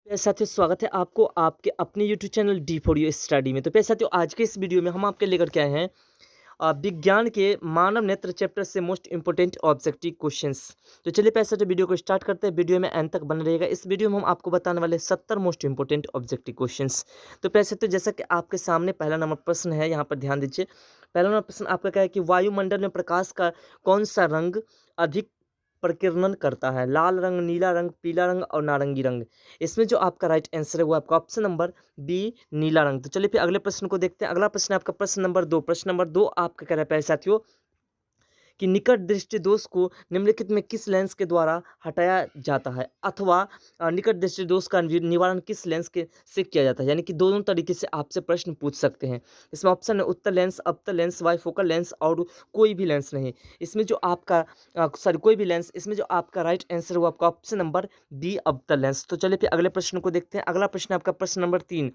प्यारे साथियों, स्वागत है आपको आपके अपने YouTube channel D for you study में। तो प्यारे साथियों, आज के इस वीडियो में हम आपके लेकर के आए हैं विज्ञान के मानव नेत्र चैप्टर से मोस्ट इंपोर्टेंट ऑब्जेक्टिव क्वेश्चंस। तो चलिए प्यारे साथियों, वीडियो को स्टार्ट करते हैं। वीडियो में एंड तक बने रहेगा। इस वीडियो में हम आपको बताने वाले 70 मोस्ट इंपोर्टेंट ऑब्जेक्टिव क्वेश्चंस। तो प्यारे साथियों, जैसा कि आपके सामने पहला नंबर प्रश्न है, यहाँ पर ध्यान दीजिए। पहला नंबर प्रश्न आपका क्या है कि वायुमंडल में प्रकाश का कौन सा रंग अधिक प्रकीर्णन करता है? लाल रंग, नीला रंग, पीला रंग और नारंगी रंग। इसमें जो आपका राइट आंसर है वो आपका ऑप्शन नंबर बी, नीला रंग। तो चलिए फिर अगले प्रश्न को देखते हैं। अगला प्रश्न है आपका प्रश्न नंबर 2। प्रश्न नंबर 2 आपका कह रहा है प्यारे साथियों कि निकट दृष्टि दोष को निम्नलिखित में किस लेंस के द्वारा हटाया जाता है, अथवा निकट दृष्टि दोष का निवारण किस लेंस के से किया जाता है। यानी कि दोनों तरीके से आपसे प्रश्न पूछ सकते हैं। इसमें ऑप्शन है उत्तल लेंस, अवतल लेंस, बाइफोकल लेंस और कोई भी लेंस नहीं। इसमें जो आपका सॉरी कोई भी लेंस, इसमें जो आपका राइट आंसर है वो आपका ऑप्शन नंबर बी, अवतल लेंस। तो चलिए फिर अगले प्रश्न को देखते हैं। अगला प्रश्न आपका प्रश्न नंबर 3।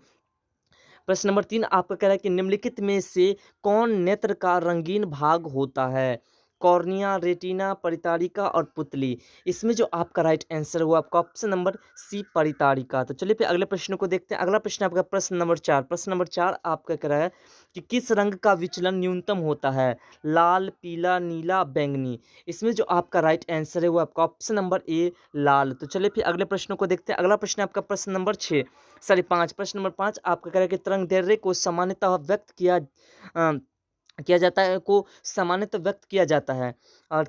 प्रश्न नंबर 3 आपका कह रहा है कि निम्नलिखित में से कौन नेत्र का रंगीन भाग होता है? कॉर्निया, रेटिना, परितारिका और पुतली। इसमें जो आपका राइट आंसर है वो आपका ऑप्शन नंबर सी, परितारिका। तो चलिए फिर अगले प्रश्न को देखते हैं। अगला प्रश्न आपका प्रश्न नंबर 4। प्रश्न नंबर 4 आपका कह रहा है कि किस रंग का विचलन न्यूनतम होता है? लाल, पीला, नीला, बैंगनी। इसमें जो आपका राइट आंसर है वो आपका ऑप्शन नंबर ए, लाल। तो चलिए फिर अगले प्रश्न को देखते हैं। अगला प्रश्न आपका प्रश्न नंबर 6 सॉरी 5। प्रश्न नंबर 5 आपका कह रहा है कि तरंग दैर्ध्य को सामान्यतः व्यक्त किया जाता है, को सामान्यतः व्यक्त किया जाता है और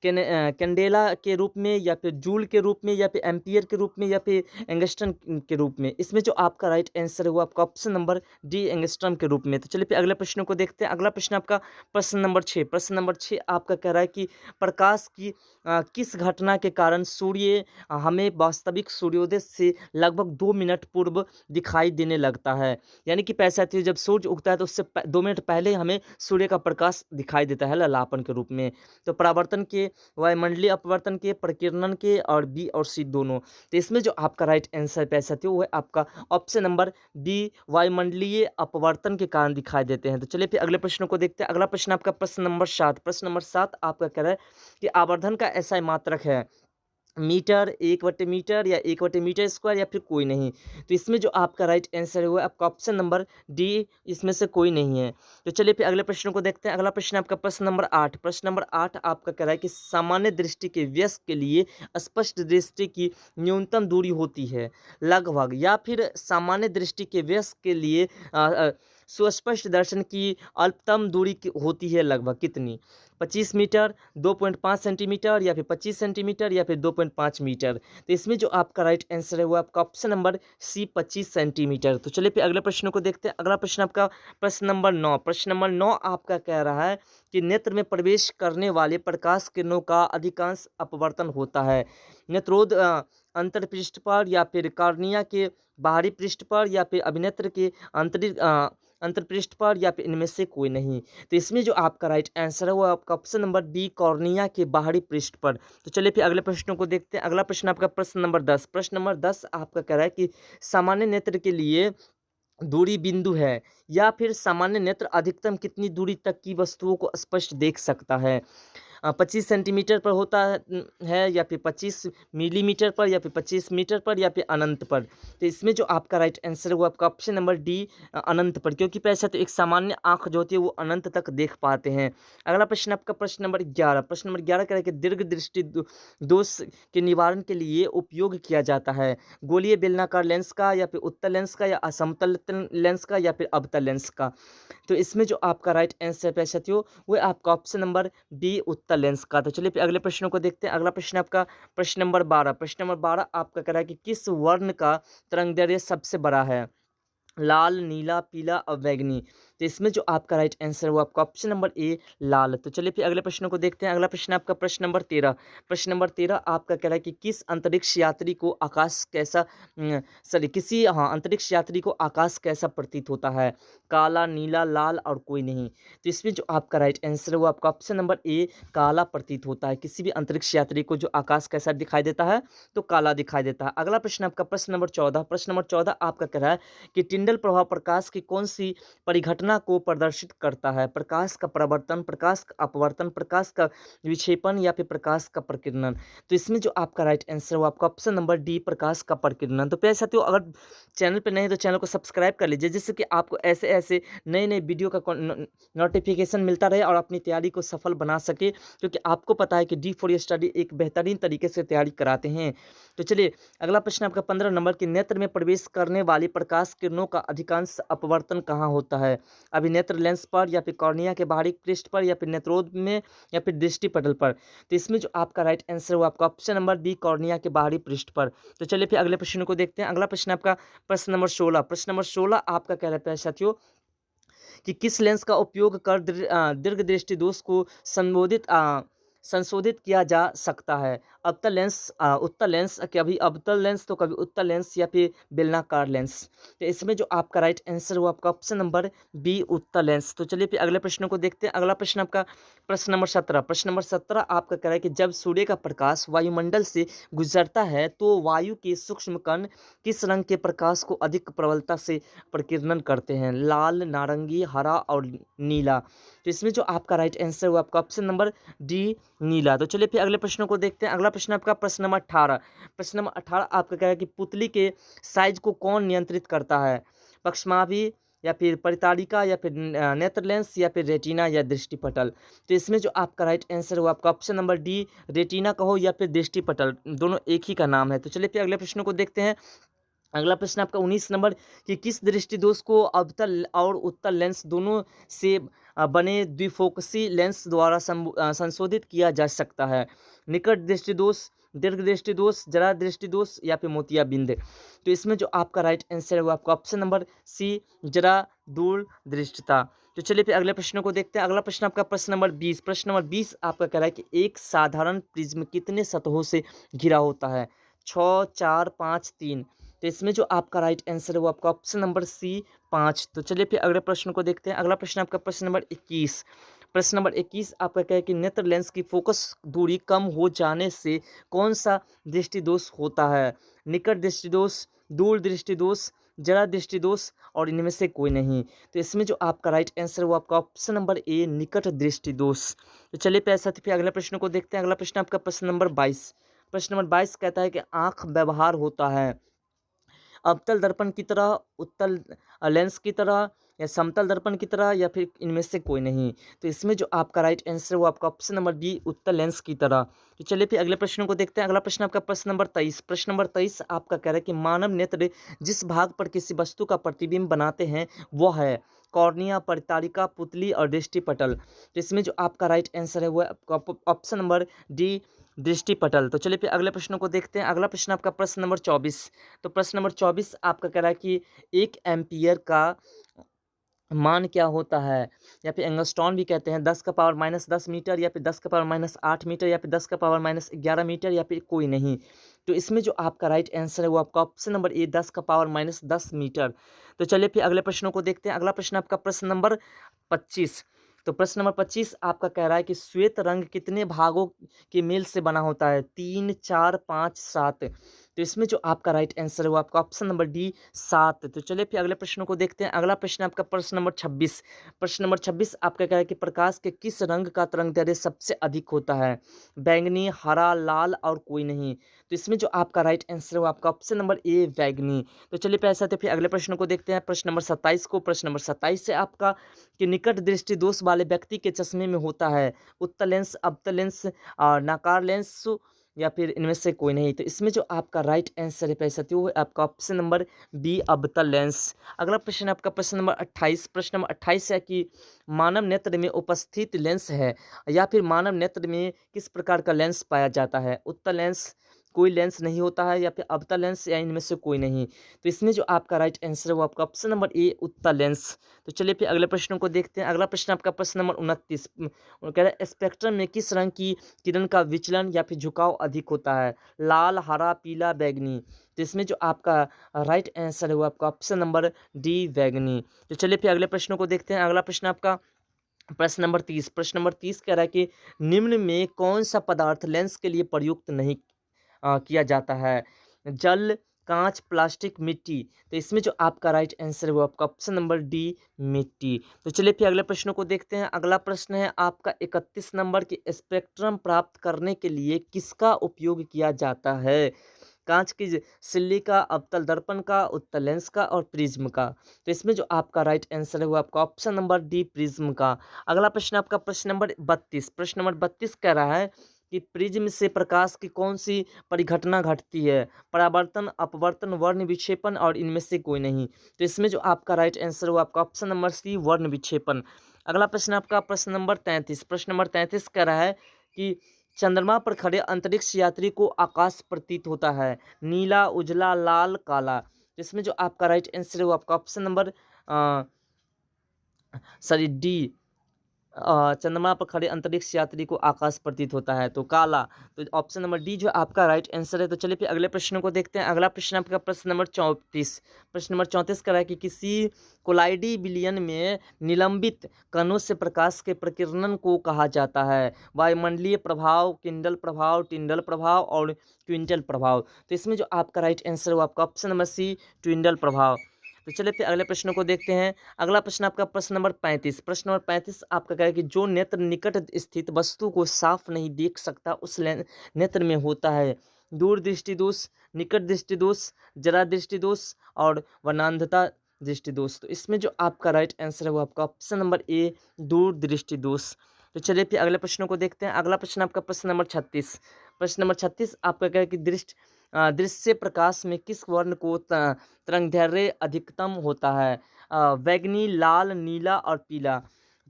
कैंडेला के रूप में, या फिर जूल के रूप में, या फिर एम्पियर के रूप में, या फिर एंगस्ट्रम के रूप में। इसमें जो आपका राइट आंसर है वो आपका ऑप्शन नंबर डी, एंगस्ट्रम के रूप में। तो चलिए फिर अगले प्रश्न को देखते हैं। अगला प्रश्न आपका प्रश्न नंबर 6। प्रश्न नंबर 6 आपका कह रहा है कि प्रकाश की किस घटना के कारण सूर्य हमें वास्तविक सूर्योदय से लगभग 2 मिनट पूर्व दिखाई देने लगता है? यानी कि पैसा साथियों, जब सूर्य उगता है तो उससे 2 मिनट पहले हमें सूर्य का प्रकाश दिखाई देता है ललापन के रूप में। तो परावर्तन के, वायुमंडलीय अपवर्तन के, प्रकीर्णन के और बी और सी दोनों। तो इसमें जो आपका राइट आंसर पैसा साथियों वो है आपका ऑप्शन नंबर बी, वायुमंडलीय अपवर्तन के कारण दिखाई देते हैं। तो चलिए फिर अगले प्रश्न को देखते हैं। अगला प्रश्न आपका प्रश्न नंबर 7। प्रश्न नंबर 7 आपका कह रहा है कि आवर्धन का ऐसा मात्रक है मीटर, 1/मीटर या 1/मीटर स्क्वायर, या फिर कोई नहीं। तो इसमें जो आपका राइट आंसर है वो है आपका ऑप्शन नंबर डी, इसमें से कोई नहीं है। तो चलिए फिर अगले प्रश्न को देखते हैं। अगला प्रश्न आपका प्रश्न नंबर 8। प्रश्न नंबर 8 आपका कह रहा है कि सामान्य दृष्टि के व्यस्क के लिए स्पष्ट दृष्टि की न्यूनतम दूरी होती है लगभग, या फिर सामान्य दृष्टि के व्यस्क के लिए सुस्पष्ट दर्शन की अल्पतम दूरी होती है लगभग कितनी? 25 मीटर, 2.5 सेंटीमीटर, या फिर 25 सेंटीमीटर, या फिर 2.5 मीटर। तो इसमें जो आपका राइट आंसर है वो आपका ऑप्शन नंबर सी, 25 सेंटीमीटर। तो चलिए फिर अगले प्रश्न को देखते हैं। अगला प्रश्न आपका प्रश्न नंबर 9। प्रश्न नंबर 9 आपका कह रहा है कि नेत्र में प्रवेश करने वाले प्रकाश किरणों का अधिकांश अपवर्तन होता है नेत्रोद अंतर्पृष्ठ पर, या फिर कार्निया के बाहरी पृष्ठ पर, या फिर अभिनेत्र के अंतर्पृष्ठ पर, या फिर इनमें से कोई नहीं। तो इसमें जो आपका राइट आंसर है वो आपका ऑप्शन नंबर बी, कॉर्निया के बाहरी पृष्ठ पर। तो चलिए फिर अगले प्रश्नों को देखते हैं। अगला प्रश्न आपका प्रश्न नंबर 10। प्रश्न नंबर 10 आपका कह रहा है कि सामान्य नेत्र के लिए दूरी बिंदु है, या फिर सामान्य नेत्र अधिकतम कितनी दूरी तक की वस्तुओं को स्पष्ट देख सकता है? 25 सेंटीमीटर पर होता है, या फिर 25 मिलीमीटर पर, या फिर 25 मीटर पर, या फिर अनंत पर। तो इसमें जो आपका राइट आंसर है वो आपका ऑप्शन नंबर डी, अनंत पर, क्योंकि पैसा तो एक सामान्य आंख जो होती है वो अनंत तक देख पाते हैं। अगला प्रश्न आपका प्रश्न नंबर 11। प्रश्न नंबर 11 कह रहा है कि दीर्घ दृष्टि दोष के निवारण के लिए उपयोग किया जाता है गोलीय बेलनाकार लेंस का, या फिर उत्तल लेंस का, या असमतल लेंस का, या फिर अवतल लेंस का। तो इसमें जो आपका राइट आंसर है साथियों वो आपका ऑप्शन नंबर बी, उत्तल लेंस का। तो चलिए फिर अगले प्रश्नों को देखते हैं। अगला प्रश्न आपका प्रश्न नंबर 12। प्रश्न नंबर 12 आपका कह रहा है कि किस वर्ण का तरंगदैर्घ्य सबसे बड़ा है? लाल, नीला, पीला और बैंगनी। तो इसमें जो आपका राइट आंसर है वो आपका ऑप्शन नंबर ए, लाल। तो चलिए फिर अगले प्रश्न को देखते हैं। अगला प्रश्न आपका प्रश्न नंबर 13। प्रश्न नंबर 13 आपका कह रहा है कि किस अंतरिक्ष यात्री को आकाश कैसा अंतरिक्ष यात्री को आकाश कैसा प्रतीत होता है? काला, नीला, लाल और कोई नहीं। तो इसमें जो आपका राइट आंसर है वो आपका ऑप्शन नंबर ए, काला प्रतीत होता है। किसी भी अंतरिक्ष यात्री को जो आकाश कैसा दिखाई देता है? तो काला दिखाई देता है। अगला प्रश्न आपका प्रश्न नंबर 14। प्रश्न नंबर 14 आपका कह रहा है कि टिंडल प्रभाव प्रकाश की कौन सी परिघटना घटना को प्रदर्शित करता है? प्रकाश का प्रवर्तन, प्रकाश का अपवर्तन, प्रकाश का विक्षेपण या फिर प्रकाश का प्रकीर्णन। तो इसमें जो आपका राइट आंसर है वो आपका ऑप्शन नंबर डी, प्रकाश का प्रकीर्णन। तो प्यारे साथियों, अगर चैनल पे नए हैं तो चैनल को सब्सक्राइब कर लीजिए, जिससे कि आपको ऐसे ऐसे नए नए वीडियो का नोटिफिकेशन मिलता रहे और अपनी तैयारी को सफल बना सके, क्योंकि आपको पता है कि D4 स्टडी एक बेहतरीन तरीके से तैयारी कराते हैं। तो चलिए, अगला प्रश्न आपका 15 नंबर के नेत्र में प्रवेश करने वाली प्रकाश किरणों का अधिकांश अपवर्तन कहाँ होता है? अभिनेत्र लेंस पर या फिर कॉर्निया के बाहरी पृष्ठ पर या फिर नेत्रोद में या फिर दृष्टि पटल पर। तो इसमें जो आपका राइट आंसर है वो आपका ऑप्शन नंबर बी, कॉर्निया के बाहरी पृष्ठ पर। तो चलिए फिर अगले प्रश्न को देखते हैं। अगला प्रश्न आपका प्रश्न नंबर 16। प्रश्न नंबर 16 आपका कह रहा है साथियों कि किस लेंस का उपयोग कर दीर्घ दृष्टि दोष को संशोधित किया जा सकता है? अवतल लेंस, उत्तल लेंस, कभी अवतल लेंस तो कभी उत्तल लेंस या फिर बेलनाकार लेंस। तो इसमें जो आपका राइट आंसर वो आपका ऑप्शन नंबर बी, उत्तल लेंस। तो चलिए फिर अगले प्रश्न को देखते हैं। अगला प्रश्न आपका प्रश्न नंबर 17। प्रश्न नंबर 17 आपका कह रहा है कि जब सूर्य का प्रकाश वायुमंडल से गुजरता है तो वायु के सूक्ष्म कण किस रंग के प्रकाश को अधिक प्रबलता से प्रकीर्णन करते हैं? लाल, नारंगी, हरा और नीला। तो इसमें जो आपका राइट आंसर वो आपका ऑप्शन नंबर डी, नीला। तो चलिए फिर अगले प्रश्नों को देखते हैं। अगला प्रश्न आपका प्रश्न नंबर 18। प्रश्न नंबर 18 आपका कह रहा है कि पुतली के साइज को कौन नियंत्रित करता है? पक्षमापी या फिर परितारिका या फिर नेत्र लेंस या फिर रेटिना या दृष्टिपटल। तो इसमें जो आपका राइट आंसर है वो आपका ऑप्शन नंबर डी, रेटिना कहो या फिर दृष्टिपटल, दोनों एक ही का नाम है। तो चलिए फिर अगले प्रश्नों को देखते हैं। अगला प्रश्न आपका 19 नंबर कि किस दृष्टि दोष को अवतल और उत्तल लेंस दोनों से बने द्विफोकसी लेंस द्वारा संशोधित किया जा सकता है? निकट दृष्टि दोष, दीर्घ दृष्टि दोष, जरा दृष्टि दोष या फिर मोतियाबिंद। तो इसमें जो आपका राइट आंसर है वो आपका ऑप्शन नंबर सी, जरा दूर दृष्टिता। तो चलिए फिर अगले प्रश्नों को देखते हैं। अगला प्रश्न आपका प्रश्न नंबर 20। प्रश्न नंबर 20 आपका कह रहा है कि एक साधारण प्रिज्म कितने सतहों से घिरा होता है? 6, 4, 5, 3। तो इसमें जो आपका राइट आंसर है वो आपका ऑप्शन नंबर सी, 5। तो चलिए फिर अगले प्रश्न को देखते हैं। अगला प्रश्न आपका प्रश्न नंबर 21। प्रश्न नंबर 21 आपका क्या है कि नेत्र लेंस की फोकस दूरी कम हो जाने से कौन सा दृष्टि दोष होता है? निकट दृष्टि दोष, दूर दृष्टि दोष, जरा दृष्टि दोष और इनमें से कोई नहीं। तो इसमें जो आपका राइट आंसर है वो आपका ऑप्शन नंबर ए, निकट दृष्टि दोष। तो चलिए फिर अगले प्रश्न को देखते हैं। अगला प्रश्न आपका प्रश्न नंबर 22। प्रश्न नंबर 22 कहता है कि आंख व्यवहार होता है अवतल दर्पण की तरह, उत्तल लेंस की तरह या समतल दर्पण की तरह या फिर इनमें से कोई नहीं। तो इसमें जो आपका राइट आंसर है वो आपका ऑप्शन नंबर डी, उत्तल लेंस की तरह। तो चलिए फिर अगले प्रश्न को देखते हैं। अगला प्रश्न आपका प्रश्न नंबर 23। प्रश्न नंबर 23 आपका कह रहा है कि मानव नेत्र जिस भाग पर किसी वस्तु का प्रतिबिंब बनाते हैं वह है कॉर्निया, परितारिका, पुतली और दृष्टिपटल। तो इसमें जो आपका राइट आंसर है वो आपका ऑप्शन नंबर डी, दृष्टिपटल। तो चलिए फिर अगले प्रश्नों को देखते हैं। अगला प्रश्न आपका प्रश्न नंबर 24। तो प्रश्न नंबर 24 आपका कह रहा है कि 1 एम्पियर का मान क्या होता है? या फिर एंगस्ट्रॉन भी कहते हैं। 10 का पावर माइनस 10 मीटर या फिर 10 का पावर माइनस 8 मीटर या फिर 10 का पावर माइनस 11 मीटर या फिर कोई नहीं। तो इसमें जो आपका राइट आंसर है वो आपका ऑप्शन नंबर ए, 10 का पावर माइनस 10 मीटर। तो चलिए फिर अगले प्रश्नों को देखते हैं। अगला प्रश्न आपका प्रश्न नंबर 25। तो प्रश्न नंबर 25 आपका कह रहा है कि श्वेत रंग कितने भागों के मेल से बना होता है? 3, 4, 5, 7। तो इसमें जो आपका राइट आंसर है वो आपका ऑप्शन नंबर डी, 7। तो चलिए फिर अगले प्रश्नों को देखते हैं। अगला प्रश्न आपका प्रश्न नंबर 26। प्रश्न नंबर 26 आपका कह रहा है कि प्रकाश के किस रंग का तरंगदैर्घ्य सबसे अधिक होता है? बैंगनी, हरा, लाल और कोई नहीं। तो इसमें जो आपका राइट आंसर है वो आपका ऑप्शन नंबर ए, बैंगनी। तो चलिए फिर ऐसा तो फिर अगले प्रश्न को देखते हैं। प्रश्न नंबर 27 को। प्रश्न नंबर 27 से आपका कि निकट दृष्टि दोष वाले व्यक्ति के चश्मे में होता है उत्तल लेंस, अवतल लेंस और नकार लेंस या फिर इनमें से कोई नहीं। तो इसमें जो आपका राइट आंसर है पैसा वो है आपका ऑप्शन नंबर बी, अवतल लेंस। अगला प्रश्न आपका प्रश्न नंबर 28। प्रश्न नंबर 28 है कि मानव नेत्र में उपस्थित लेंस है या फिर मानव नेत्र में किस प्रकार का लेंस पाया जाता है? उत्तल लेंस, कोई लेंस नहीं होता है या फिर अवतल लेंस या इनमें से कोई नहीं। तो इसमें जो आपका राइट आंसर है वो आपका ऑप्शन नंबर ए, उत्तल लेंस। तो चलिए फिर अगले प्रश्नों को देखते हैं। अगला प्रश्न आपका प्रश्न नंबर 29 कह रहा है स्पेक्ट्रम में किस रंग की किरण का विचलन या फिर झुकाव अधिक होता है? लाल, हरा, पीला, बैंगनी। तो इसमें जो आपका राइट आंसर है वो आपका ऑप्शन नंबर डी, बैंगनी। तो चलिए फिर अगले प्रश्नों को देखते हैं। अगला प्रश्न आपका प्रश्न नंबर 30। प्रश्न नंबर 30 कह रहा है कि निम्न में कौन सा पदार्थ लेंस के लिए प्रयुक्त नहीं किया जाता है? जल, कांच, प्लास्टिक, मिट्टी। तो इसमें जो आपका राइट आंसर है वो आपका ऑप्शन नंबर डी, मिट्टी। तो चलिए फिर अगले प्रश्न को देखते हैं। अगला प्रश्न है आपका 31 नंबर की, स्पेक्ट्रम प्राप्त करने के लिए किसका उपयोग किया जाता है? कांच की सिल्ली का, अवतल दर्पण का, उत्तल लेंस का और प्रिज्म का। तो इसमें जो आपका राइट आंसर है वो आपका ऑप्शन नंबर डी, प्रिज्म का। अगला प्रश्न आपका प्रश्न नंबर 32। प्रश्न नंबर 32 कह रहा है कि प्रिज्म से प्रकाश की कौन सी परिघटना घटती है? परावर्तन, अपवर्तन, वर्ण विक्षेपण और इनमें से कोई नहीं। तो इसमें जो आपका राइट आंसर है वो आपका ऑप्शन नंबर सी, वर्ण विक्षेपण। अगला प्रश्न आपका प्रश्न नंबर 33। प्रश्न नंबर 33 कह रहा है कि चंद्रमा पर खड़े अंतरिक्ष यात्री को आकाश प्रतीत होता है नीला, उजला, लाल, काला। इसमें जो आपका राइट आंसर है वो आपका ऑप्शन नंबर सॉरी डी, चंद्रमा पर खड़े अंतरिक्ष यात्री को आकाश प्रतीत होता है तो काला। तो ऑप्शन नंबर डी जो आपका राइट आंसर है। तो चलिए फिर अगले प्रश्न को देखते हैं। अगला प्रश्न आपका प्रश्न नंबर 34। प्रश्न नंबर 34 कह रहा है कि किसी कोलाइडी विलयन में निलंबित कणों से प्रकाश के प्रकीर्णन को कहा जाता है? वायुमंडलीय प्रभाव, किंडल प्रभाव, टिंडल प्रभाव और ट्विंटल प्रभाव। तो इसमें जो आपका राइट आंसर है वो आपका ऑप्शन नंबर सी, ट्विंडल प्रभाव। तो चलिए फिर अगले प्रश्न को देखते हैं। अगला प्रश्न आपका प्रश्न नंबर 35। प्रश्न नंबर 35 आपका कह है कि जो नेत्र निकट स्थित वस्तु को साफ नहीं देख सकता उस नेत्र में होता है दूर दृष्टि दोष, निकट दृष्टि दोष, जरा दृष्टि दोष और वर्णांधता दृष्टि दोष। तो इसमें जो आपका राइट आंसर है वो आपका ऑप्शन नंबर ए, दूर दृष्टि दोष। तो चलिए फिर अगले प्रश्नों को देखते हैं। अगला प्रश्न आपका प्रश्न नंबर 36। प्रश्न नंबर 36 आपका कह है कि दृश्य प्रकाश में किस वर्ण को तरंगदैर्घ्य अधिकतम होता है? बैंगनी, लाल, नीला और पीला।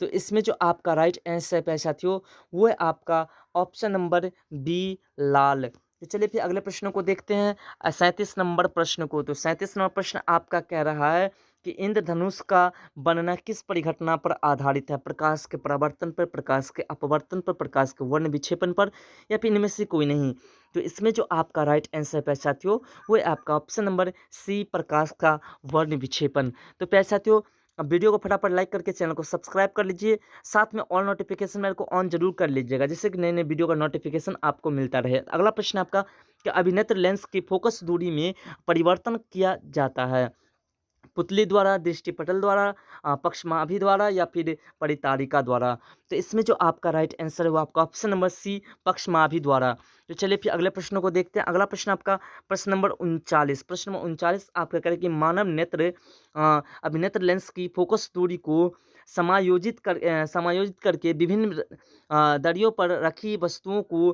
तो इसमें जो आपका राइट आंसर है साथियों वो है आपका ऑप्शन नंबर बी, लाल। तो चलिए फिर अगले प्रश्नों को देखते हैं। 37 नंबर प्रश्न को। तो 37 नंबर प्रश्न आपका कह रहा है कि इंद्रधनुष का बनना किस परिघटना पर आधारित है? प्रकाश के परावर्तन पर, प्रकाश के अपवर्तन पर, प्रकाश के वर्ण विक्षेपण पर या फिर इनमें से कोई नहीं। तो इसमें जो आपका राइट आंसर है प्यारे साथियों वो है आपका ऑप्शन नंबर सी, प्रकाश का वर्ण विक्षेपण। तो प्यारे साथियों अब वीडियो को फटाफट लाइक करके चैनल को सब्सक्राइब कर लीजिए, साथ में ऑल नोटिफिकेशन बेल को ऑन जरूर कर लीजिएगा जिससे कि नए नए वीडियो का नोटिफिकेशन आपको मिलता रहे। अगला प्रश्न आपका कि अभिनेत्र लेंस की फोकस दूरी में परिवर्तन किया जाता है? पुतली द्वारा, दृष्टिपटल द्वारा, पक्षमाभि द्वारा या फिर परितारिका द्वारा। तो इसमें जो आपका राइट आंसर है वो आपका ऑप्शन नंबर सी, पक्षमाभि द्वारा। तो चलिए फिर अगले प्रश्नों को देखते हैं। अगला प्रश्न आपका प्रश्न नंबर 39। प्रश्न नंबर 39 आपका कह रहे कि मानव नेत्र अभिनेत्र लेंस की फोकस दूरी को समायोजित करके विभिन्न दरियों पर रखी वस्तुओं को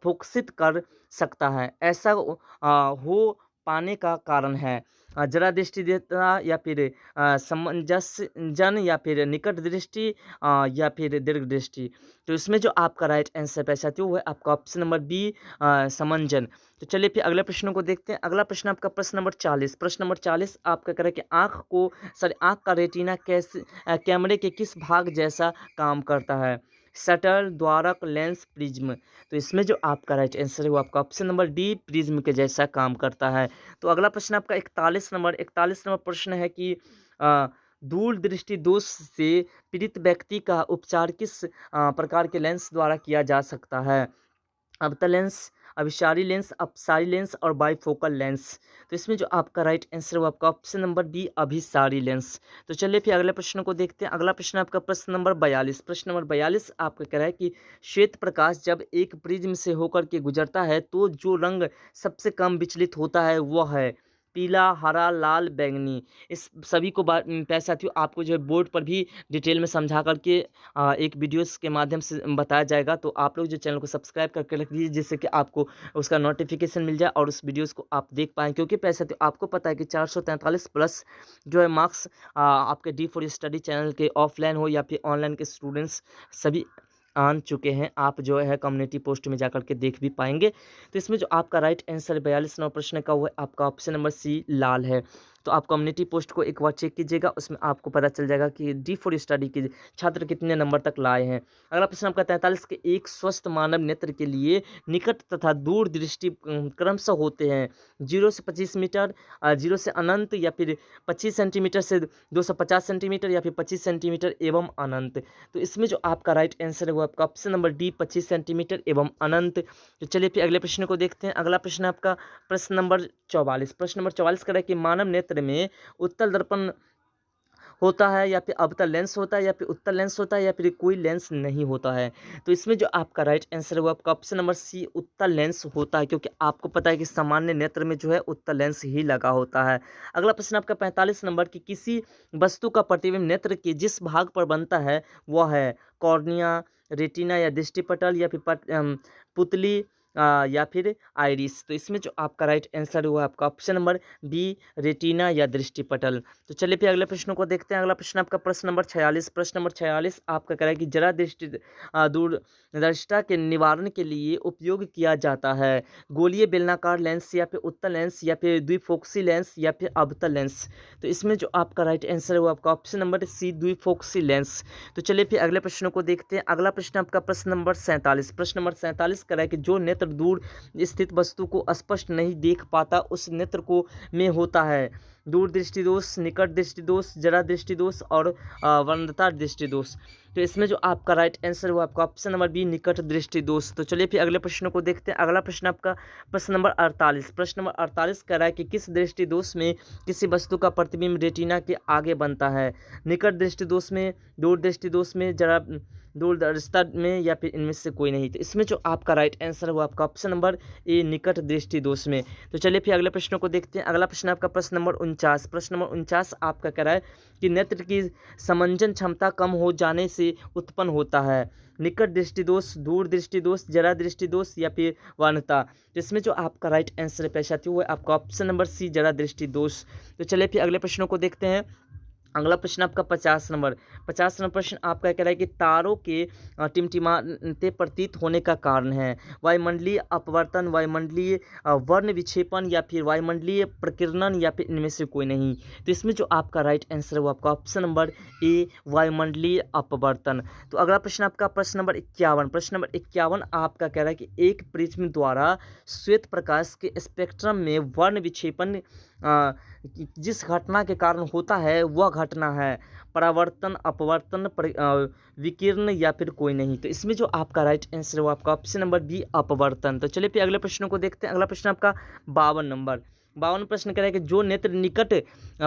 फोकसित कर सकता है। ऐसा हो पाने का कारण है जरा दृष्टि देता या फिर सामंजस्य जन या फिर निकट दृष्टि या फिर दीर्घ दृष्टि। तो इसमें जो आपका राइट आंसर है साथियों वो है आपका ऑप्शन नंबर बी, समंजन। तो चलिए फिर अगले प्रश्नों को देखते हैं। अगला प्रश्न आपका प्रश्न नंबर 40। प्रश्न नंबर 40 आपका कह रहा है कि आँख का रेटिना कैसे कैमरे के किस भाग जैसा काम करता है? शटर, द्वारक, लेंस, प्रिज्म। तो इसमें जो आपका राइट आंसर है वो आपका ऑप्शन नंबर डी, प्रिज्म के जैसा काम करता है। तो अगला प्रश्न आपका 41 नंबर प्रश्न है कि दूर दृष्टि दोष से पीड़ित व्यक्ति का उपचार किस प्रकार के लेंस द्वारा किया जा सकता है? अवतल लेंस, अभिसारी लेंस, अपसारी लेंस और बाइफोकल लेंस। तो इसमें जो आपका राइट आंसर है वो आपका ऑप्शन नंबर डी, अभिसारी लेंस। तो चलिए फिर अगले प्रश्न को देखते हैं। अगला प्रश्न आपका प्रश्न नंबर 42। प्रश्न नंबर 42 आपका कह रहा है कि श्वेत प्रकाश जब एक प्रिज्म से होकर के गुजरता है तो जो रंग सबसे कम विचलित होता है वह है पीला, हरा, लाल, बैंगनी। इस सभी को प्यारे साथियों आपको जो है बोर्ड पर भी डिटेल में समझा करके एक वीडियोस के माध्यम से बताया जाएगा। तो आप लोग जो चैनल को सब्सक्राइब करके रख दीजिए जिससे कि आपको उसका नोटिफिकेशन मिल जाए और उस वीडियोस को आप देख पाएँ। क्योंकि प्यारे साथियों आपको पता है कि 443 प्लस जो है मार्क्स आपके D4U स्टडी चैनल के ऑफलाइन हो या फिर ऑनलाइन के स्टूडेंट्स सभी आन चुके हैं। आप जो है कम्युनिटी पोस्ट में जाकर के देख भी पाएंगे। तो इसमें जो आपका राइट आंसर 42 नंबर प्रश्न का वो है आपका ऑप्शन नंबर सी, लाल है। तो आप कम्युनिटी पोस्ट को एक बार चेक कीजिएगा, उसमें आपको पता चल जाएगा कि D4U स्टडी के छात्र कितने नंबर तक लाए हैं। अगला प्रश्न आपका 43 के एक स्वस्थ मानव नेत्र के लिए निकट तथा दूर दृष्टि क्रमशः होते हैं 0 से 25 मीटर, 0 से अनंत, या फिर 25 सेंटीमीटर से 250 सेंटीमीटर, या फिर 25 सेंटीमीटर एवं अनंत। तो इसमें जो आपका राइट आंसर है वो आपका ऑप्शन नंबर डी 25 सेंटीमीटर एवं अनंत। तो चलिए फिर अगले प्रश्न को देखते हैं। अगला प्रश्न आपका प्रश्न नंबर 44। प्रश्न नंबर 44 कह रहा है कि मानव नेत्र में उत्तल दर्पण होता है या फिर अवतल लेंस होता है या फिर उत्तल लेंस होता है या फिर कोई लेंस नहीं होता है। तो इसमें जो आपका राइट आंसर है वो आपका ऑप्शन नंबर सी उत्तल लेंस होता है, क्योंकि आपको पता है कि सामान्य नेत्र में जो है उत्तल लेंस ही लगा होता है। अगला प्रश्न आपका 45 नंबर की किसी वस्तु का प्रतिबिंब नेत्र के जिस भाग पर बनता है वह है कॉर्निया, रेटिना या दृष्टिपटल, या फिर पुतली, या फिर आइरिस। तो इसमें जो आपका राइट आंसर है वो आपका ऑप्शन नंबर बी रेटिना या दृष्टिपटल। तो चलिए फिर अगले प्रश्नों को देखते हैं। अगला प्रश्न आपका प्रश्न नंबर 46। प्रश्न नंबर 46 आपका कह रहा है कि जरा दृष्टि दूरदर्शिता के निवारण के लिए उपयोग किया जाता है गोलीय बेलनाकार लेंस, या फिर उत्तल लेंस, या फिर द्विफोक्सी लेंस, या फिर अवतल लेंस। तो इसमें जो आपका राइट आंसर है वो आपका ऑप्शन नंबर सी द्विफोक्सी लेंस। तो चलिए फिर अगले प्रश्नों को देखते हैं। अगला प्रश्न आपका प्रश्न नंबर 47। प्रश्न नंबर 47 कह रहा है कि जो नेत्र दूर स्थित वस्तु को स्पष्ट नहीं देख पाता उस नेत्र को में होता है दूर दृष्टि दोष, निकट दृष्टि दोष, जरा दृष्टि दोष और वक्रता दृष्टि दोष। तो इसमें जो आपका राइट आंसर है वो आपका ऑप्शन नंबर बी निकट दृष्टि दोष। तो चलिए फिर अगले प्रश्नों को देखते हैं। अगला प्रश्न आपका प्रश्न नंबर 48। प्रश्न नंबर 48 कह रहा है कि किस दृष्टि दोष में किसी वस्तु का प्रतिबिंब रेटिना के आगे बनता है निकट दृष्टि दोष में, दूर दृष्टि दोष में, जरा दूरदर्शिता में, या फिर इनमें से कोई नहीं। तो इसमें जो आपका राइट आंसर है वो आपका ऑप्शन नंबर ए निकट दृष्टि दोष में। तो चलिए फिर अगले प्रश्नों को देखते हैं। अगला प्रश्न आपका प्रश्न नंबर 49। प्रश्न नंबर 49 आपका कह रहा है कि नेत्र की समंजन क्षमता कम हो जाने से उत्पन्न होता है निकट दृष्टि दोष, दूर दृष्टि दोष, जरा दृष्टि दोष, या फिर वक्रता। तो इसमें जो आपका राइट आंसर है पैसा वो है आपका ऑप्शन नंबर सी जरा दृष्टि दोष। तो चलिए फिर अगले प्रश्नों को देखते हैं। अगला प्रश्न आपका 50 नंबर प्रश्न आपका कह रहा है कि तारों के टिमटिमाते प्रतीत होने का कारण है वायुमंडलीय अपवर्तन, वायुमंडलीय वर्ण विक्षेपण, या फिर वायुमंडलीय प्रकीर्णन, या फिर इनमें से कोई नहीं। तो इसमें जो आपका राइट आंसर है वो आपका ऑप्शन नंबर ए वायुमंडलीय अपवर्तन। तो अगला प्रश्न आपका प्रश्न नंबर 51। प्रश्न नंबर 51 आपका कह रहा है कि एक प्रिज्म द्वारा श्वेत प्रकाश के स्पेक्ट्रम में वर्ण विक्षेपण जिस घटना के कारण होता है वह घटना है परावर्तन, अपवर्तन, विकिरण, या फिर कोई नहीं। तो इसमें जो आपका राइट आंसर है वो आपका ऑप्शन नंबर बी अपवर्तन। तो चलिए फिर अगले प्रश्नों को देखते हैं। अगला प्रश्न आपका 52 नंबर 52 प्रश्न कह रहा है कि जो नेत्र निकट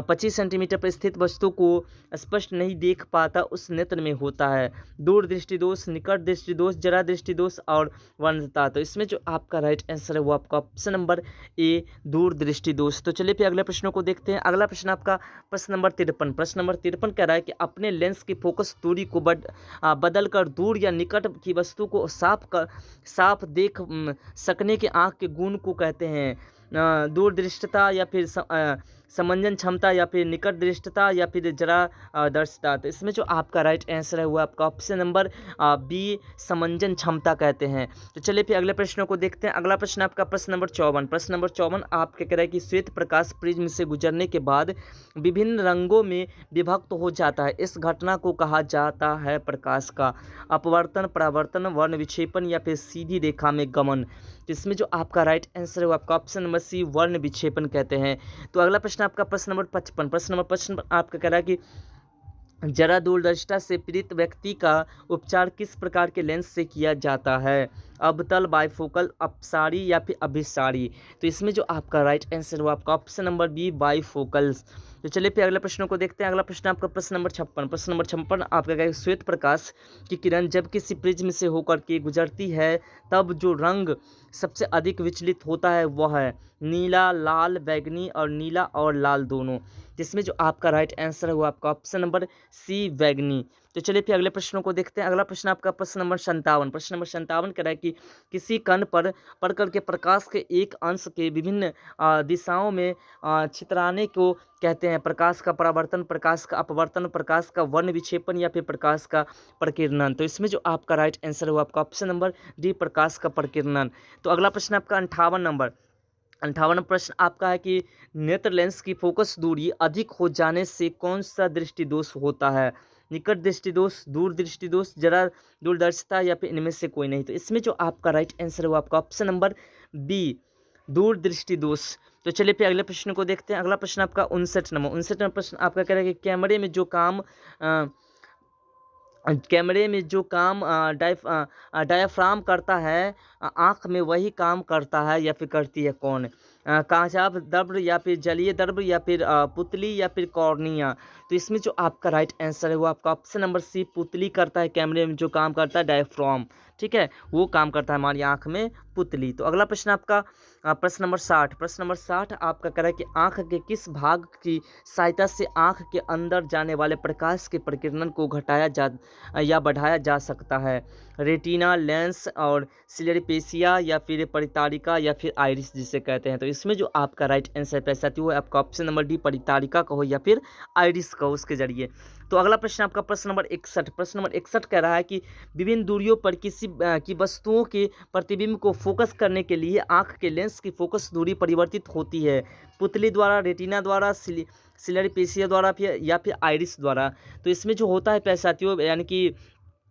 25 सेंटीमीटर पर स्थित वस्तु को स्पष्ट नहीं देख पाता उस नेत्र में होता है दूर दृष्टि दोष, निकट दृष्टि दोष, जरा दृष्टि दोष और वक्रता। तो इसमें जो आपका राइट आंसर है वो आपका ऑप्शन नंबर ए दूर दृष्टि दोष। तो चलिए फिर अगले प्रश्नों को देखते हैं। अगला प्रश्न आपका प्रश्न नंबर 53। प्रश्न नंबर 53 कह रहा है कि अपने लेंस की फोकस दूरी को बदल कर दूर या निकट की वस्तु को साफ देख सकने के आँख के गुण को कहते हैं दूरदृष्टता, या फिर समंजन क्षमता, या फिर निकट दृष्टता, या फिर जरा दर्शिता। तो इसमें जो आपका राइट आंसर है वो आपका ऑप्शन नंबर बी समंजन क्षमता कहते हैं। तो चलिए फिर अगले प्रश्नों को देखते हैं। अगला प्रश्न आपका प्रश्न नंबर 54। प्रश्न नंबर 54 आपके कह रहा है कि श्वेत प्रकाश प्रिज्म से गुजरने के बाद विभिन्न रंगों में विभक्त हो जाता है इस घटना को कहा जाता है प्रकाश का अपवर्तन, परावर्तन, वर्ण विक्षेपण, या फिर सीधी रेखा में गमन। तो इसमें जो आपका राइट आंसर है वो आपका ऑप्शन नंबर सी वर्ण विक्षेपण कहते हैं। तो अगला प्रश्न आपका प्रश्न नंबर 55। प्रश्न नंबर 55 आपका कह रहा है कि जरा दूरदर्शिता से पीड़ित व्यक्ति का उपचार किस प्रकार के लेंस से किया जाता है अवतल, बाइफोकल, अपसारी, या फिर अभिसारी। तो इसमें जो आपका राइट आंसर वो आपका ऑप्शन नंबर बी बाइफोकल्स। तो चलिए फिर अगले प्रश्नों को देखते हैं। अगला प्रश्न आपका प्रश्न नंबर 56। प्रश्न नंबर 56 आपका कहेगा श्वेत प्रकाश की किरण जब किसी प्रिज्म से होकर के गुजरती है तब जो रंग सबसे अधिक विचलित होता है वह है नीला, लाल, बैंगनी और नीला और लाल दोनों। जिसमें जो आपका राइट आंसर है वो आपका ऑप्शन नंबर सी बैंगनी। तो चलिए फिर अगले प्रश्नों को देखते हैं। अगला प्रश्न आपका प्रश्न नंबर 57। प्रश्न नंबर 57 कह रहा है कि किसी कण पर पड़कर के प्रकाश के एक अंश के विभिन्न दिशाओं में छितराने को कहते हैं प्रकाश का परावर्तन, प्रकाश का अपवर्तन, प्रकाश का वर्ण विक्षेपण, या फिर प्रकाश का प्रकीर्णन। तो इसमें जो आपका राइट आंसर है वो आपका ऑप्शन नंबर डी प्रकाश का प्रकीर्णन। तो अगला प्रश्न आपका 58 नंबर 58वां प्रश्न आपका है कि नेत्र लेंस की फोकस दूरी अधिक हो जाने से कौन सा दृष्टि दोष होता है? निकट दृष्टि दोष, दूर दृष्टि दोष, जरा दूरदर्शिता या फिर इनमें से कोई नहीं। तो इसमें जो आपका राइट आंसर है वो आपका ऑप्शन नंबर बी, दूर दृष्टि दोष। तो चलिए फिर अगले प्रश्न को देखते हैं। अगला प्रश्न आपका 59वां प्रश्न आपका कह रहा है कि कैमरे में जो काम डायाफ्राम करता है, आँख में वही काम करता है या फिर करती है कौन? कांचाभ द्रव्य या फिर जलीय द्रव्य या फिर पुतली या फिर कॉर्निया। तो इसमें जो आपका राइट आंसर है वो आपका ऑप्शन नंबर सी, पुतली करता है। कैमरे में जो काम करता है डायाफ्राम, ठीक है, वो काम करता है हमारी आँख में पुतली। तो अगला प्रश्न आपका प्रश्न नंबर 60। प्रश्न नंबर 60 आपका कह रहा है कि आँख के किस भाग की सहायता से आँख के अंदर जाने वाले प्रकाश के प्रकीर्णन को घटाया जा या बढ़ाया जा सकता है? रेटिना, लेंस और सिलरी पेशिया या फिर परितारिका या फिर आइरिस जिसे कहते हैं। तो इसमें जो आपका राइट आंसर है साथियों वो आपका ऑप्शन नंबर डी, परितारिका का हो या फिर आइरिस का हो उसके जरिए। तो अगला प्रश्न आपका प्रश्न नंबर 61। प्रश्न नंबर 61 कह रहा है कि विभिन्न दूरियों पर किसी की वस्तुओं के प्रतिबिंब को फोकस करने के लिए आँख के लेंस की फोकस दूरी परिवर्तित होती है, पुतली द्वारा, रेटिना द्वारा, सिलरी पेशिया द्वारा या फिर आइरिस द्वारा। तो इसमें जो होता है साथियों यानी कि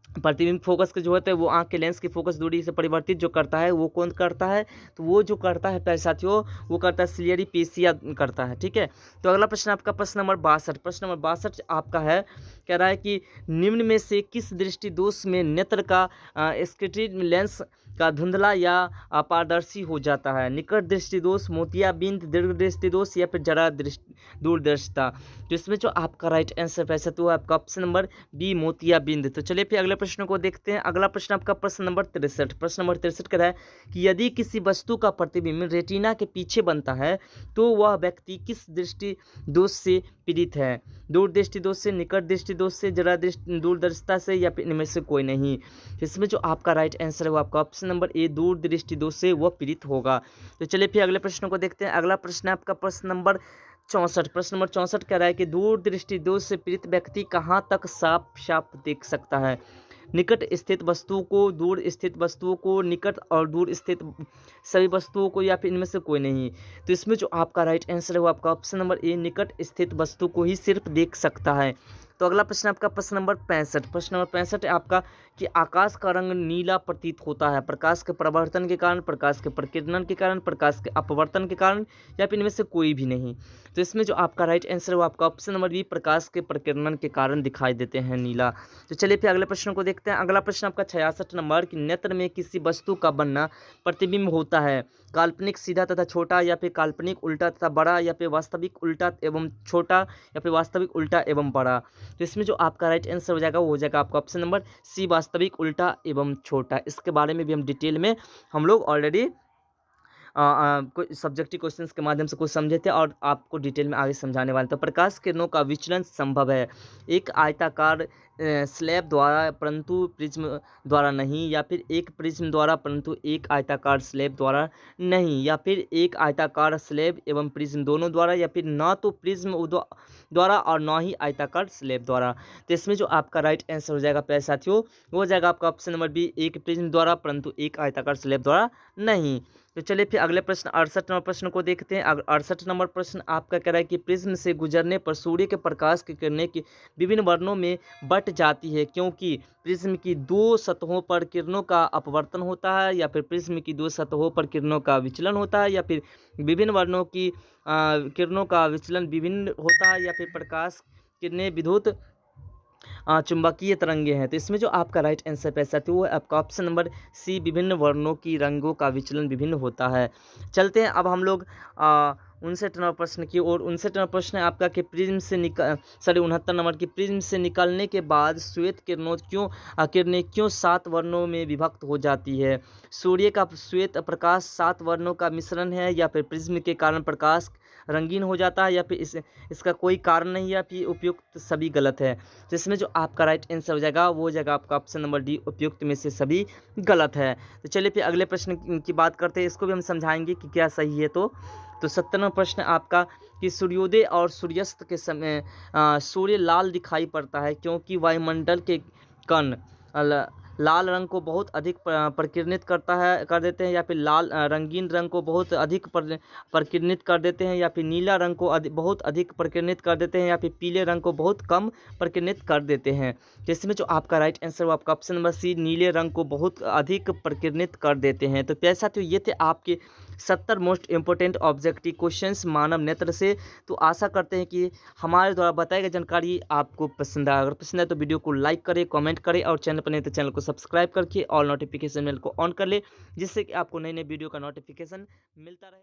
प्रतिबिंब फोकस के जो होते हैं वो आँख के लेंस की फोकस दूरी से परिवर्तित जो करता है वो कौन करता है? तो वो जो करता है साथियों वो करता है सिलियरी पेशिया करता है, ठीक है। तो अगला प्रश्न आपका प्रश्न नंबर 62। प्रश्न नंबर 62 आपका है कह रहा है कि निम्न में से किस दृष्टि दोष में नेत्र का स्क्रीन लेंस का धुंधला या अपारदर्शी हो जाता है? निकट दृष्टि दोष, मोतियाबिंद, दीर्घ दृष्टि दोष या फिर जरा दूरदर्शिता। तो इसमें जो आपका राइट आंसर है तो आपका ऑप्शन नंबर बी, मोतियाबिंद। तो चलिए फिर अगले प्रश्न को देखते हैं। अगला प्रश्न आपका प्रश्न नंबर 63। प्रश्न नंबर 63 कह रहा है कि यदि किसी वस्तु का प्रतिबिंब रेटिना के पीछे बनता है तो वह व्यक्ति किस दृष्टि दोष से पीड़ित है? दूर दृष्टि दोष से, निकट दृष्टि दोष से, जरा दूरदर्शिता से या फिर इनमें से कोई नहीं। इसमें जो आपका राइट आंसर है वो आपका ऑप्शन नंबर ए, दूर दृष्टि दोष से वह पीड़ित होगा। तो चलिए फिर अगले प्रश्न को देखते हैं। अगला प्रश्न आपका प्रश्न नंबर 64। प्रश्न नंबर 64 कह रहा है कि दूर दृष्टि दोष से पीड़ित व्यक्ति कहाँ तक साफ देख सकता है? निकट स्थित वस्तुओं को, दूर स्थित वस्तुओं को, निकट और दूर स्थित सभी वस्तुओं को या फिर इनमें से कोई नहीं। तो इसमें जो आपका राइट आंसर है वो आपका ऑप्शन नंबर ए, निकट स्थित वस्तु को ही सिर्फ देख सकता है। तो अगला प्रश्न आपका प्रश्न नंबर 65। प्रश्न नंबर 65 आपका कि आकाश का रंग नीला प्रतीत होता है प्रकाश के प्रवर्तन के कारण, प्रकाश के प्रकीर्णन के कारण, प्रकाश के अपवर्तन के कारण या फिर इनमें से कोई भी नहीं। तो इसमें जो आपका राइट आंसर है वो आपका ऑप्शन नंबर बी, प्रकाश के प्रकीर्णन के कारण दिखाई देते हैं नीला। तो चलिए फिर अगले प्रश्न को देखते हैं। अगला प्रश्न आपका 66 नंबर कि नेत्र में किसी वस्तु का बनना प्रतिबिंब होता है काल्पनिक सीधा तथा छोटा या फिर काल्पनिक उल्टा तथा बड़ा या फिर वास्तविक उल्टा एवं छोटा या फिर वास्तविक उल्टा एवं बड़ा। तो इसमें जो आपका राइट आंसर हो जाएगा वो हो जाएगा आपका ऑप्शन नंबर सी, वास्तविक उल्टा एवं छोटा। इसके बारे में भी हम डिटेल में हम लोग ऑलरेडी कोई सब्जेक्टिव क्वेश्चंस के माध्यम से कुछ समझे थे और आपको डिटेल में आगे समझाने वाले। तो प्रकाश किरणों का विचलन संभव है एक आयताकार स्लैब द्वारा परंतु प्रिज्म द्वारा नहीं, या फिर एक प्रिज्म द्वारा परंतु एक आयताकार स्लैब द्वारा नहीं, या फिर एक आयताकार स्लैब एवं प्रिज्म दोनों द्वारा, या फिर ना तो प्रिज्म द्वारा और ना ही आयताकार स्लैब द्वारा। तो इसमें जो आपका राइट आंसर हो जाएगा प्यारे साथियों वो हो जाएगा आपका ऑप्शन नंबर बी, एक प्रिज्म द्वारा परंतु एक आयताकार स्लैब द्वारा नहीं। तो चलिए फिर अगले प्रश्न 68 नंबर प्रश्न को देखते हैं। 68 नंबर प्रश्न आपका कह रहा है कि प्रिज्म से गुजरने पर सूर्य के प्रकाश की किरणें की विभिन्न वर्णों में बट जाती है क्योंकि प्रिज्म की दो सतहों पर किरणों का अपवर्तन होता है, या फिर प्रिज्म की दो सतहों पर किरणों का विचलन होता है, या फिर विभिन्न वर्णों की किरणों का विचलन विभिन्न होता है, या फिर प्रकाश किरणें विद्युत चुंबकीय तरंगे हैं। तो इसमें जो आपका राइट आंसर पैसा था वो आपका ऑप्शन नंबर सी, विभिन्न वर्णों की रंगों का विचलन विभिन्न होता है। चलते हैं अब हम लोग 59 नंबर प्रश्न की और 59 नंबर प्रश्न है आपका कि प्रिज्म से 69 नंबर की प्रिज्म से निकलने के बाद श्वेत किरणें क्यों 7 वर्णों में विभक्त हो जाती है? सूर्य का श्वेत प्रकाश 7 वर्णों का मिश्रण है, या फिर प्रिज्म के कारण प्रकाश रंगीन हो जाता है, या फिर इसका कोई कारण नहीं, या फिर उपयुक्त सभी गलत है। जिसमें जो आपका राइट आंसर हो जाएगा वो हो जाएगा आपका ऑप्शन नंबर डी, उपयुक्त में से सभी गलत है। तो चलिए फिर अगले प्रश्न की बात करते हैं, इसको भी हम समझाएंगे कि क्या सही है। तो 70वां प्रश्न आपका कि सूर्योदय और सूर्यास्त के समय सूर्य लाल दिखाई पड़ता है क्योंकि वायुमंडल के कण लाल रंग को बहुत अधिक प्रकीर्णित कर देते हैं, या फिर रंगीन रंग को बहुत अधिक प्रकीर्णित कर देते हैं, या फिर नीला रंग को बहुत अधिक प्रकीर्णित कर देते हैं, या फिर पीले रंग को बहुत कम प्रकीर्णित कर देते हैं। तो इसमें जो आपका राइट आंसर वो आपका ऑप्शन नंबर सी, नीले रंग को बहुत अधिक प्रकीर्णित कर देते हैं। तो प्यारे साथियों, ये थे आपके 70 मोस्ट इंपोर्टेंट ऑब्जेक्टिव क्वेश्चंस मानव नेत्र से। तो आशा करते हैं कि हमारे द्वारा बताई गई जानकारी आपको पसंद आए। अगर पसंद आए तो वीडियो को लाइक करें, कमेंट करें, और चैनल पर नहीं तो चैनल को सब्सक्राइब करके ऑल नोटिफिकेशन बेल को ऑन कर ले, जिससे कि आपको नई नई वीडियो का नोटिफिकेशन मिलता रहे।